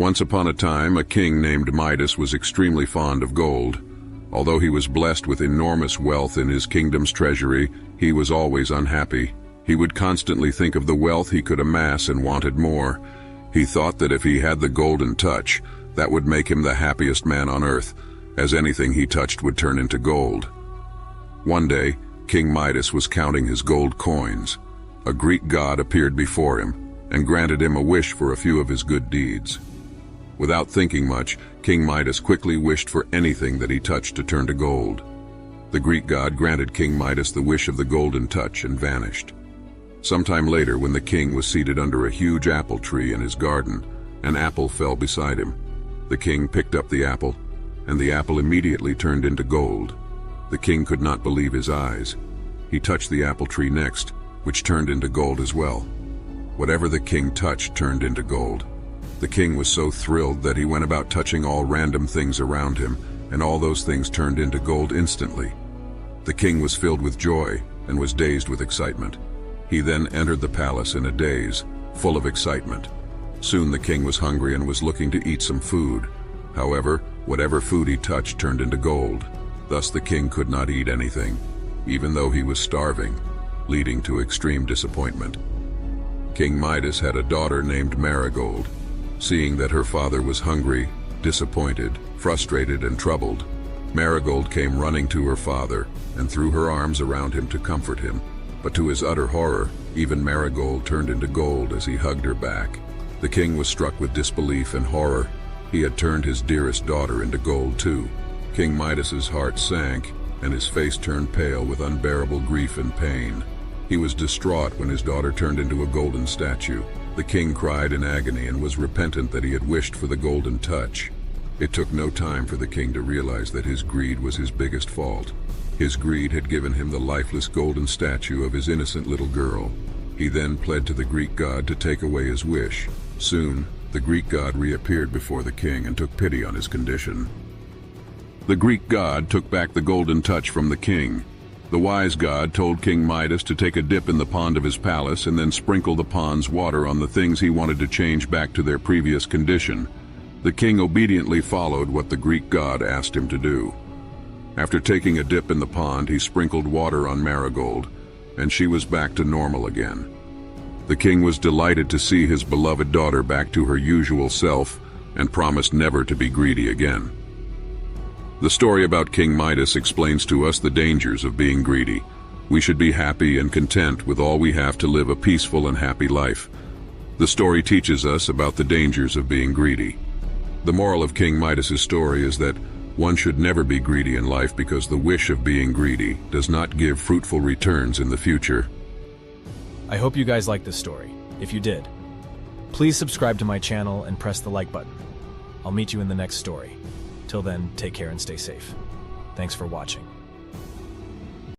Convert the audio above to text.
Once upon a time, a king named Midas was extremely fond of gold. Although he was blessed with enormous wealth in his kingdom's treasury, he was always unhappy. He would constantly think of the wealth he could amass and wanted more. He thought that if he had the golden touch, that would make him the happiest man on earth, as anything he touched would turn into gold. One day, King Midas was counting his gold coins. A Greek god appeared before him and granted him a wish for a few of his good deeds. Without thinking much, King Midas quickly wished for anything that he touched to turn to gold. The Greek god granted King Midas the wish of the golden touch and vanished. Sometime later, when the king was seated under a huge apple tree in his garden, an apple fell beside him. The king picked up the apple, and the apple immediately turned into gold. The king could not believe his eyes. He touched the apple tree next, which turned into gold as well. Whatever the king touched turned into gold. The king was so thrilled that he went about touching all random things around him, and all those things turned into gold instantly. The king was filled with joy and was dazed with excitement. He then entered the palace in a daze, full of excitement. Soon the king was hungry and was looking to eat some food. However, whatever food he touched turned into gold. Thus the king could not eat anything, even though he was starving, leading to extreme disappointment. King Midas had a daughter named Marigold. Seeing that her father was hungry, disappointed, frustrated, and troubled, Marigold came running to her father and threw her arms around him to comfort him. But to his utter horror, even Marigold turned into gold as he hugged her back. The king was struck with disbelief and horror. He had turned his dearest daughter into gold too. King Midas's heart sank, and his face turned pale with unbearable grief and pain. He was distraught when his daughter turned into a golden statue. The king cried in agony and was repentant that he had wished for the golden touch. It took no time for the king to realize that his greed was his biggest fault. His greed had given him the lifeless golden statue of his innocent little girl. He then pled to the Greek god to take away his wish. Soon, the Greek god reappeared before the king and took pity on his condition. The Greek god took back the golden touch from the king. The wise god told King Midas to take a dip in the pond of his palace and then sprinkle the pond's water on the things he wanted to change back to their previous condition. The king obediently followed what the Greek god asked him to do. After taking a dip in the pond, he sprinkled water on Marigold, and she was back to normal again. The king was delighted to see his beloved daughter back to her usual self and promised never to be greedy again. The story about King Midas explains to us the dangers of being greedy. We should be happy and content with all we have to live a peaceful and happy life. The story teaches us about the dangers of being greedy. The moral of King Midas's story is that one should never be greedy in life because the wish of being greedy does not give fruitful returns in the future. I hope you guys liked this story. If you did, please subscribe to my channel and press the like button. I'll meet you in the next story. Till then, take care and stay safe. Thanks for watching.